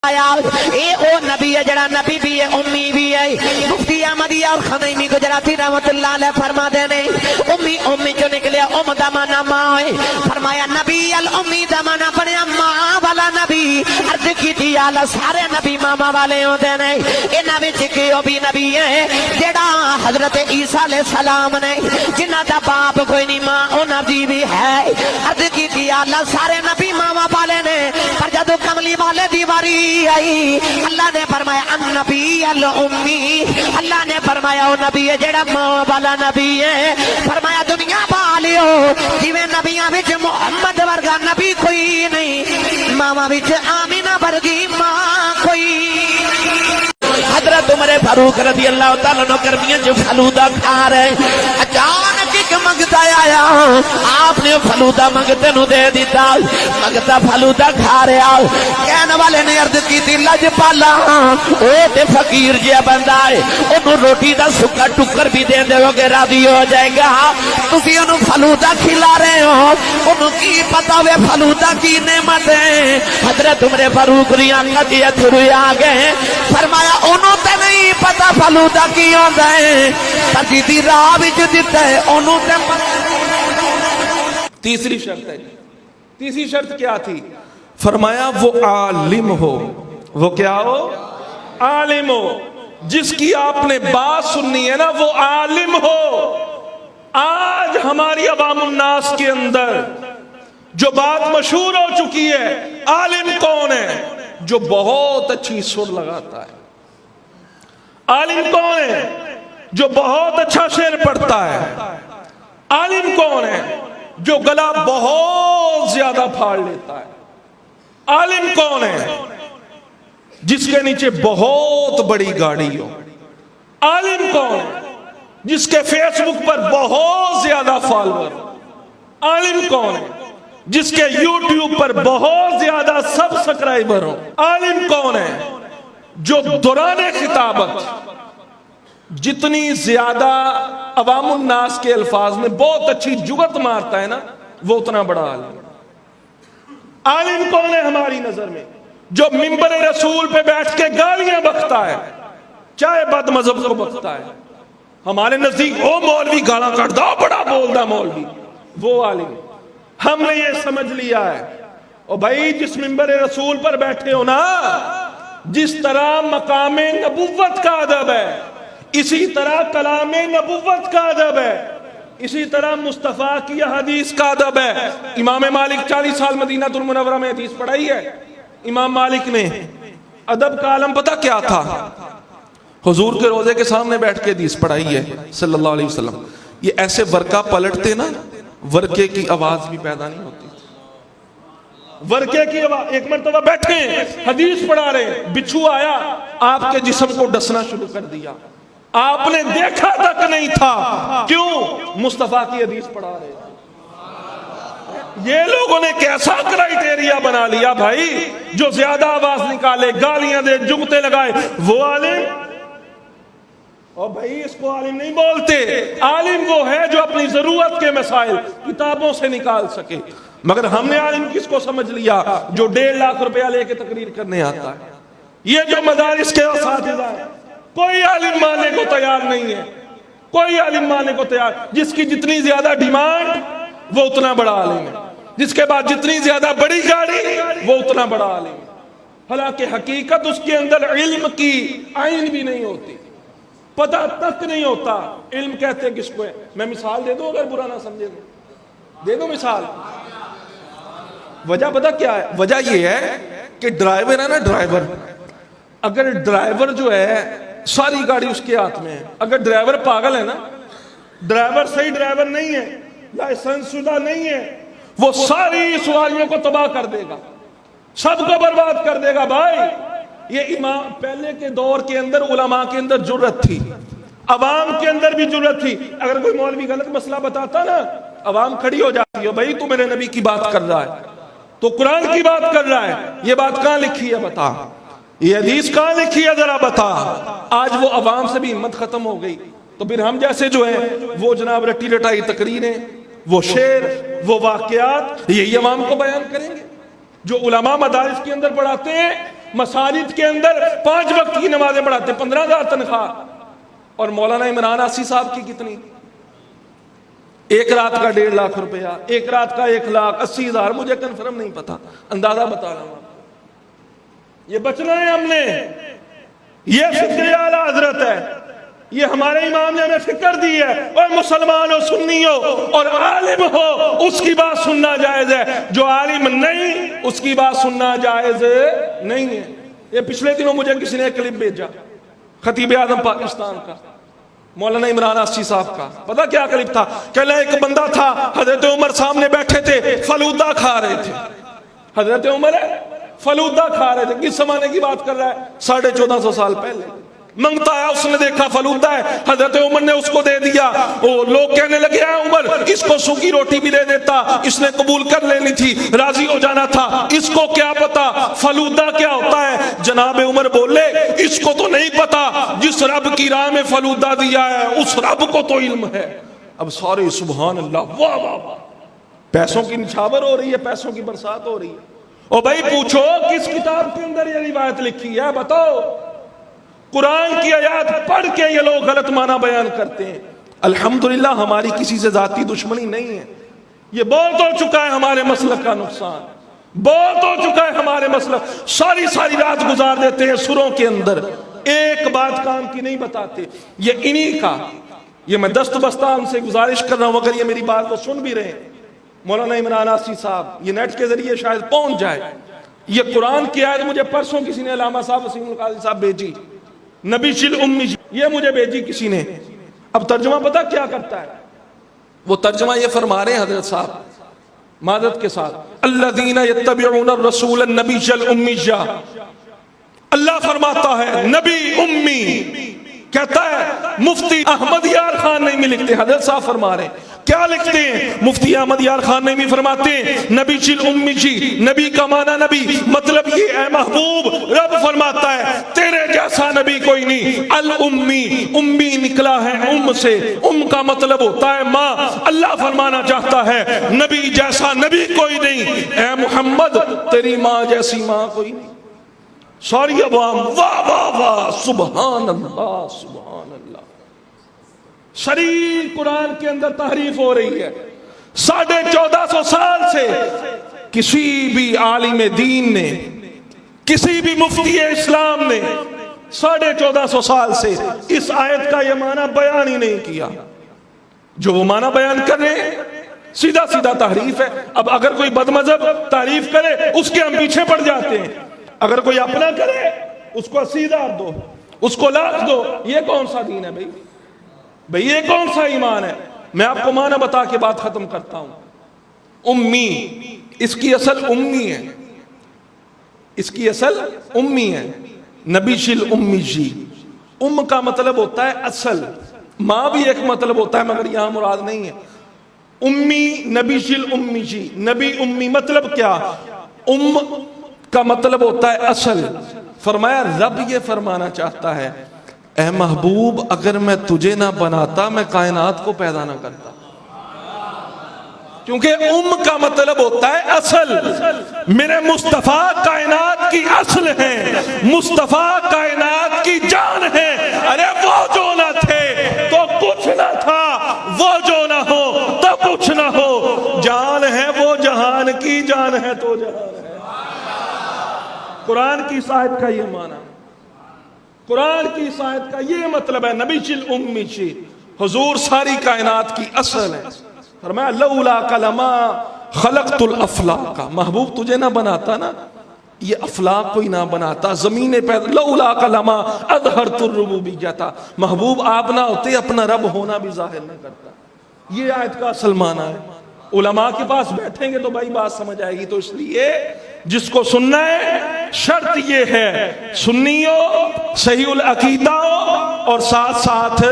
اے او نبی ہے جڑا نبی بھی ہے امی بھی ہے. مفتی احمدی اور خمینی گجراتی رحمت اللہ علیہ فرما دے نے امی جو نکلے ام دا مانا ماں ہے. فرمایا نبی الامی دا مانا بنیا ماں والا نبی. عرض کی تھی آلہ سارے نبی ماما والے ہوتے نے. اے نبی چکی او بھی نبی ہے جڑا حضرت عیسیٰ علیہ السلام نے جنہ دا باپ کوئی نہیں ماں او نبی بھی ہے. عرض کی تھی آلہ سارے نبی ماما والے نے پر جدو کملی والے دیواری آئی اللہ نے فرمایا النبی الامی. اللہ نے فرمایا او نبی ہے جڑا ماں والا نبی ہے. فرمایا دنیا بالیو جویں نبیاں وچ محمد ورگا نبی کوئی نہیں ماما وچ آمینہ ورگی ماں کوئی. حضرت عمر فاروق رضی اللہ تعالیٰ عنہ گرمیاں جو فلودہ کھا رہے اچانک ایک منگتا آیا آپ نے فلودہ منگتے نو دے دیتا. منگتا فلودہ کھا رہا کہنے والے نے عرض کی تھی لج پالا او تے فقیر جیا بندہ ہے انہوں روٹی دا سکا ٹکر بھی دے دے گے راضی ہو جائے گا. تسی انہوں فلودہ کھلا رہے ہو انہوں کی پتا ہوئے فلودہ کی نعمت ہے. حضرت عمر فاروق ریاں کی اتھروی آگئے فرمایا انہوں تے نہیں پتا فلودہ کی ہوتا ہے پر جیدی راہ بھی جو دیتا ہے انہوں تے تیسری شرط ہے. تیسری شرط کیا تھی؟ فرمایا وہ عالم ہو. وہ کیا ہو؟ عالم ہو. جس کی آپ نے بات سننی ہے نا وہ عالم ہو. آج ہماری عوام الناس کے اندر جو بات مشہور ہو چکی ہے عالم کون ہے؟ جو بہت اچھی سر لگاتا ہے. عالم کون ہے؟ جو بہت اچھا شعر پڑھتا ہے. عالم کون ہے؟ جو گلا بہت زیادہ پھاڑ لیتا ہے. عالم کون ہے؟ جس کے نیچے بہت بڑی گاڑی ہو. عالم کون ہے؟ جس کے فیس بک پر بہت زیادہ فالوور ہو. عالم کون ہے؟ جس کے یوٹیوب پر بہت زیادہ سبسکرائبر ہو. عالم کون ہے؟ جو دوران خطابت جتنی زیادہ عوام الناس کے الفاظ میں بہت اچھی جگت مارتا ہے نا وہ اتنا بڑا عالم. عالم کون ہے ہماری نظر میں؟ جو منبر رسول پہ بیٹھ کے گالیاں بکتا ہے چاہے بد مذہب کو بکتا ہے. ہمارے نزدیک وہ مولوی گالاں کٹدا بڑا بولدا مولوی وہ عالم. ہم نے یہ سمجھ لیا ہے او بھائی جس منبر رسول پر بیٹھے ہو نا جس طرح مقام نبوت کا ادب ہے اسی طرح کلام نبوت کا ادب ہے اسی طرح مصطفیٰ کی حدیث کا ادب ہے. امام مالک 40 سال مدینہ المنورہ میں حدیث پڑھائی ہے. امام مالک نے ادب کا عالم پتہ کیا تھا؟ حضور کے روضے کے سامنے بیٹھ کے حدیث پڑھائی ہے صلی اللہ علیہ وسلم. یہ ایسے ورقہ پلٹتے نا ورقے کی آواز بھی پیدا نہیں ہوتی. ورقے کی آواز ایک مرتبہ بیٹھے حدیث پڑھا رہے بچھو آیا آپ کے جسم کو ڈسنا شروع کر دیا. آپ نے دیکھا تک نہیں تھا. کیوں؟ مصطفیٰ کی حدیث پڑھا رہے. یہ لوگوں نے کیسا کرائیٹیریا بنا لیا بھائی جو زیادہ آواز نکالے گالیاں دے جمتے لگائے وہ عالم. اور بھائی اس کو عالم نہیں بولتے. عالم وہ ہے جو اپنی ضرورت کے مسائل کتابوں سے نکال سکے. مگر ہم نے عالم کس کو سمجھ لیا؟ جو 1.5 لاکھ روپیہ لے کے تقریر کرنے آتا ہے. یہ جو مدارس کے اساتذہ ہیں کوئی عالم ماننے کو تیار نہیں ہے. کوئی عالم ماننے کو تیار. جس کی جتنی زیادہ ڈیمانڈ وہ اتنا بڑا عالم ہے. جس کے بعد جتنی زیادہ بڑی گاڑی وہ اتنا بڑا عالم ہے. حالانکہ حقیقت اس کے اندر علم کی عین بھی نہیں ہوتی. پتہ تک نہیں ہوتا. علم کہتے ہیں کس کو ہے؟ میں مثال دے دوں اگر برا نہ سمجھے دے دو مثال. وجہ پتہ کیا ہے؟ وجہ یہ ہے کہ ڈرائیور ہے نا ڈرائیور اگر ڈرائیور جو ہے ساری گاڑی اس کے ہاتھ میں ہے. اگر ڈرائیور پاگل ہے نا ڈرائیور صحیح ڈرائیور نہیں ہے لائسنس شدہ نہیں ہے وہ ساری سواریوں کو تباہ کر دے گا سب کو برباد کر دے گا. بھائی یہ امام پہلے کے دور کے اندر علماء کے اندر جرت تھی عوام کے اندر بھی جرت تھی. اگر کوئی مولوی غلط مسئلہ بتاتا نا عوام کھڑی ہو جاتی ہے. بھائی تو میرے نبی کی بات کر رہا ہے تو قرآن کی بات کر رہا ہے یہ بات کہاں لکھی ہے بتا. یہ حدیث کہاں لکھی ہے ذرا بتا. آج وہ عوام سے بھی ہمت ختم ہو گئی. تو پھر ہم جیسے جو ہیں وہ جناب رٹی رٹائی تقریریں وہ شعر وہ واقعات یہی عوام کو بیان کریں گے. جو علماء مدارس کے اندر پڑھاتے ہیں مساجد کے اندر 5 وقت کی نمازیں پڑھاتے، 15,000 تنخواہ. اور مولانا عمران آسی صاحب کی کتنی؟ ایک رات کا 1.5 لاکھ روپیہ، ایک رات کا 1,80,000. مجھے کنفرم نہیں پتا، اندازہ بتا رہا ہوں. یہ بچنا ہے ہم نے، یہ فکر اعلی حضرت ہے، یہ ہمارے امام نے ہمیں فکر دی ہے. اور مسلمان ہو، سنی ہو اور عالم ہو، اس کی بات سننا جائز ہے. جو عالم نہیں اس کی بات سننا جائز نہیں ہے. یہ پچھلے دنوں مجھے کسی نے ایک کلپ بھیجا خطیب اعظم پاکستان کا، مولانا عمران آسی صاحب کا. پتا کیا کلپ تھا؟ کہ ایک بندہ تھا، حضرت عمر سامنے بیٹھے تھے، فلودہ کھا رہے تھے. حضرت عمر فلودہ کھا رہے تھے. کس زمانے کی بات کر رہا ہے؟ 1450 سال پہلے. منگتا ہے، اس نے دیکھا فلودہ ہے، حضرت عمر نے اس کو دے دیا. وہ لوگ کہنے لگے ہیں عمر اس کو سوکھی روٹی بھی دے دیتا، اس نے قبول کر لینی تھی، راضی ہو جانا تھا، اس کو کیا پتا فلودہ کیا ہوتا ہے. جناب عمر بولے اس کو تو نہیں پتا، جس رب کی راہ میں فلودہ دیا ہے اس رب کو تو علم ہے. اب سارے سبحان اللہ، واہ واہ واہ. پیسوں کی نچھاور ہو رہی ہے، پیسوں کی برسات ہو رہی ہے. او بھائی پوچھو کس کتاب کے اندر یہ روایت لکھی ہے؟ بتاؤ. قرآن کی آیات پڑھ کے یہ لوگ غلط معنی بیان کرتے ہیں. الحمدللہ ہماری کسی سے ذاتی دشمنی نہیں ہے. یہ بہت ہو چکا ہے ہمارے مسلک کا نقصان، بہت ہو چکا ہے ہمارے مسلک. ساری رات گزار دیتے ہیں سروں کے اندر، ایک بات کام کی نہیں بتاتے. یہ انہی کا، یہ میں دست بستہ ان سے گزارش کر رہا ہوں، اگر یہ میری بات کو سن بھی رہے ہیں مولانا عمران آسی صاحب، یہ نیٹ کے ذریعے شاید پہنچ جائے. یہ قرآن کی آیت مجھے پرسوں کسی نے علامہ صاحب وسیم القاضی صاحب بھیجی، نبی شل امی، یہ مجھے بھیجی کسی نے. اب ترجمہ پتہ کیا کرتا ہے؟ وہ ترجمہ یہ فرما رہے ہیں حضرت صاحب معذرت کے ساتھ، الذین یتبعون الرسول النبی الامی. اللہ فرماتا ہے نبی امی، کہتا ہے مفتی احمد یار خان نعیمی لکھتے ہیں، حضرت صاحب فرما رہے ہیں کیا لکھتے ہیں؟ مفتی احمد یار خان نعیمی فرماتے ہیں نبی چل امی جی، نبی کا معنی نبی، مطلب یہ اے محبوب رب فرماتا ہے تیرے جیسا نبی کوئی نہیں. الامی، امی نکلا ہے ام سے، ام کا مطلب ہوتا ہے ماں. اللہ فرمانا چاہتا ہے نبی جیسا نبی کوئی نہیں، اے محمد تیری ماں جیسی ماں کوئی نہیں. سوری عوام واہ واہ واہ، سبحان اللہ سبحان اللہ. شریع قرآن کے اندر تحریف ہو رہی ہے. 1450 سال سے کسی بھی عالم دین نے، کسی بھی مفتی اسلام نے 1450 سال سے اس آیت کا یہ معنی بیان ہی نہیں کیا. جو وہ معنی بیان کر رہے ہیں سیدھا تحریف ہے. اب اگر کوئی بد مذہب تعریف کرے اس کے ہم پیچھے پڑ جاتے ہیں، اگر کوئی اپنا کرے اس کو سیدھا دو، اس کو لاکھ دو. یہ کون سا دین ہے بھئی، یہ کون سا ایمان ہے؟ میں آپ کو معنی بتا کے بات ختم کرتا ہوں. امی، اس کی اصل امی ہے، اس کی اصل امی ہے. نبی شل امی جی، ام کا مطلب ہوتا ہے اصل، ماں بھی ایک مطلب ہوتا ہے مگر یہاں مراد نہیں ہے. امی، نبی شل امی جی، نبی امی مطلب کیا؟ ام کا مطلب ہوتا ہے اصل. فرمایا رب یہ فرمانا چاہتا ہے اے محبوب اگر میں تجھے نہ بناتا میں کائنات کو پیدا نہ کرتا. کیونکہ ام کا مطلب ہوتا ہے اصل. میرے مصطفیٰ کائنات کی اصل ہیں، مصطفیٰ کائنات کی جان ہے. ارے وہ جو نہ تھے تو کچھ نہ تھا، وہ جو نہ ہو تو کچھ نہ ہو. جان ہے وہ جہان کی جان ہے تو جہان ہے. قرآن کی آیت کا یہ معنی، قرآن کی آیت کا یہ مطلب ہے نبی چل امی چی، حضور ساری کائنات کی اصل ہے. فرمایا لولا کلما خلقت الافلاق، محبوب تجھے نہ بناتا نا، یہ افلاق کوئی نہ بناتا، زمینیں پیدا. لولا کلما اظہرت الربوبیہ، محبوب آپ نہ ہوتے اپنا رب ہونا بھی ظاہر نہ کرتا. یہ آیت کا اصل معنی ہے. علماء کے پاس بیٹھیں گے تو بھائی بات سمجھ آئے گی. تو اس لیے جس کو سننا ہے شرط یہ ہے سنی ہو، صحیح العقیدہ ہو اور ساتھ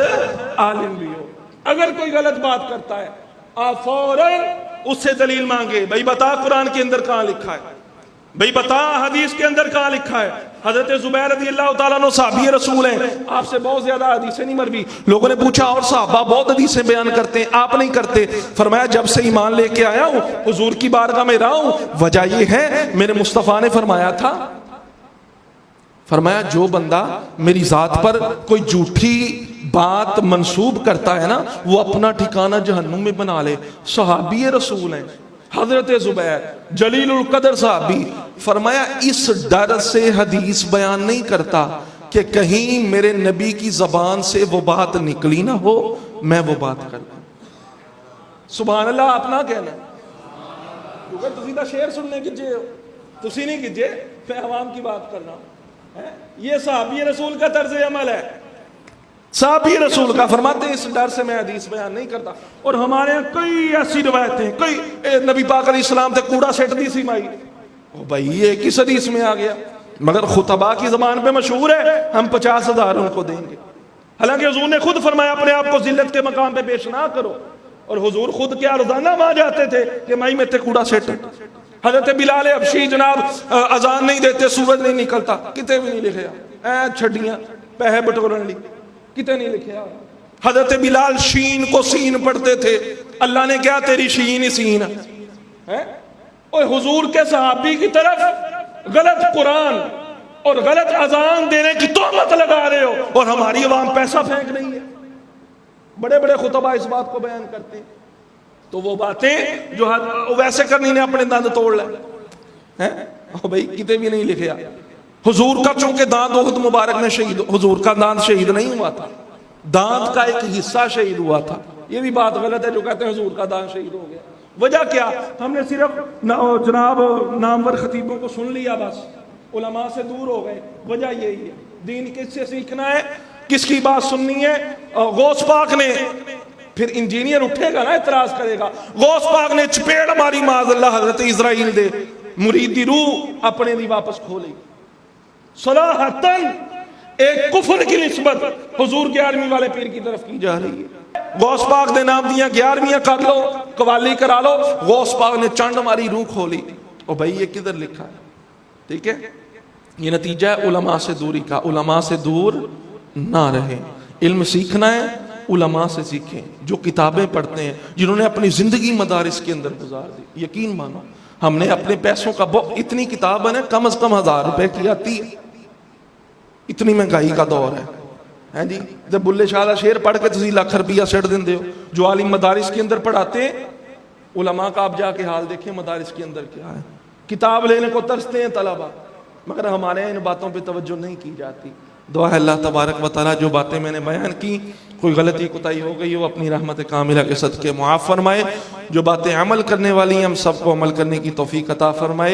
عالم بھی ہو. اگر کوئی غلط بات کرتا ہے آپ فوراً اس سے دلیل مانگے. بھائی بتا قرآن کے اندر کہاں لکھا ہے، بھئی بتا حدیث کے اندر کہاں لکھا ہے. حضرت زبیر رضی اللہ تعالیٰ عنہ صحابی رسول ہیں، آپ سے بہت زیادہ حدیثیں نہیں مروی. لوگوں نے پوچھا اور صحابہ بہت حدیثیں بیان کرتے ہیں آپ نہیں کرتے. فرمایا جب سے ایمان لے کے آیا ہوں حضور کی بارگاہ میں رہا ہوں، وجہ یہ ہے میرے مصطفیٰ نے فرمایا تھا فرمایا جو بندہ میری ذات پر کوئی جھوٹی بات منسوب کرتا ہے نا وہ اپنا ٹھکانہ جہنم میں بنا لے. صحابی رسول ہیں حضرت زبیر جلیل القدر صحابی. فرمایا اس ڈر سے حدیث بیان نہیں کرتا کہ کہیں میرے نبی کی زبان سے وہ بات نکلی نہ ہو میں وہ بات کر دوں. سبحان اللہ آپ نہ کہنا کیونکہ تسی دا شعر سننے گجے ہو, تسی نہیں گجے, میں عوام کی بات کرنا. یہ صحابی رسول کا طرز عمل ہے. صحابی رسول کا فرماتے ہیں اس ڈر سے میں حدیث بیان نہیں کرتا. اور ہمارے یہاں کئی ایسی روایتیں, کئی نبی پاک علیہ السلام تے کوڑا سیٹ دی سی مائی, بھائی یہ کس حدیث میں آ گیا, مگر خطبہ کی زبان پہ مشہور ہے ہم 50,000 ان کو دیں گے. حالانکہ حضور نے خود فرمایا اپنے آپ کو ذلت کے مقام پہ پیش نہ کرو, اور حضور خود کیا روزانہ وہاں جاتے تھے کہ مائی میں تے کوڑا سیٹ. حضرت بلال حبشی جناب اذان نہیں دیتے سورج نہیں نکلتا, کتے بھی نہیں لکھیا, اے چھڑیاں پیسے بٹورن لی کتے نہیں لکھیا. حضرت بلال شین کو سین پڑھتے تھے, اللہ نے کیا تیری شین ہی سین ہے. اور حضور کے صحابی کی طرف غلط قرآن اور غلط اذان دینے کی تہمت لگا رہے ہو, اور ہماری عوام پیسہ پھینک رہی ہے. بڑے بڑے خطبہ اس بات کو بیان کرتے ہیں. تو وہ باتیں جو ویسے کرنی نے اپنے داند توڑ لے, بھائی کتے بھی نہیں لکھیا. حضور کا چونکہ دانت وقت مبارک میں شہید, حضور کا دانت شہید نہیں ہوا تھا, دانت کا ایک حصہ شہید ہوا تھا. یہ بھی بات غلط ہے جو کہتے ہیں حضور کا دانت شہید ہو گیا. وجہ کیا, ہم نے صرف جناب نامور خطیبوں کو سن لیا, بس علماء سے دور ہو گئے. وجہ یہی ہے. دین کس سے سیکھنا ہے, کس کی بات سننی ہے. غوث پاک نے, پھر انجینئر اٹھے گا نا اعتراض کرے گا, غوث پاک نے چپیڑ ماری معاذ اللہ حضرت اسرائیل دے, مرید دی روح اپنے دی واپس کھولی. صلاحتاً ایک کفر کی نسبت حضور 11ویں والے پیر کی طرف کی جا رہی ہے. غوث پاک دے نام دیاں 11ویں کر لو, قوالی کرا لو. غوث پاک نے چنڈ ماری روح کھولی. اور بھائی یہ کدھر لکھا ہے, ٹھیک ہے, یہ نتیجہ ہے علماء سے دوری کا. علماء سے دور نہ رہیں. علم سیکھنا ہے علماء سے سیکھیں جو کتابیں پڑھتے ہیں, جنہوں نے اپنی زندگی مدارس کے اندر گزار دی. یقین مانو ہم نے اپنے پیسوں کا اتنی کتاب ہے کم از کم 1000 روپے کی آتی ہے. اتنی مہنگائی کا دور ہے جی. جب بلے شاہ دا شعر پڑھ کے تسی لاکھ روپیہ سیٹ دین دے ہو. جو عالم مدارس کے اندر پڑھاتے ہیں, علماء کا آپ جا کے حال دیکھیں مدارس کے اندر کیا ہے. کتاب لینے کو ترستے ہیں طلبہ, مگر ہمارے ان باتوں پہ توجہ نہیں کی جاتی. دعا ہے اللہ تبارک و تعالیٰ جو باتیں میں نے بیان کی کوئی غلطی کوتاہی ہو گئی ہو اپنی رحمت کاملہ کے صدقے معاف فرمائے. جو باتیں عمل کرنے والی ہیں ہم سب کو عمل کرنے کی توفیق عطا فرمائے.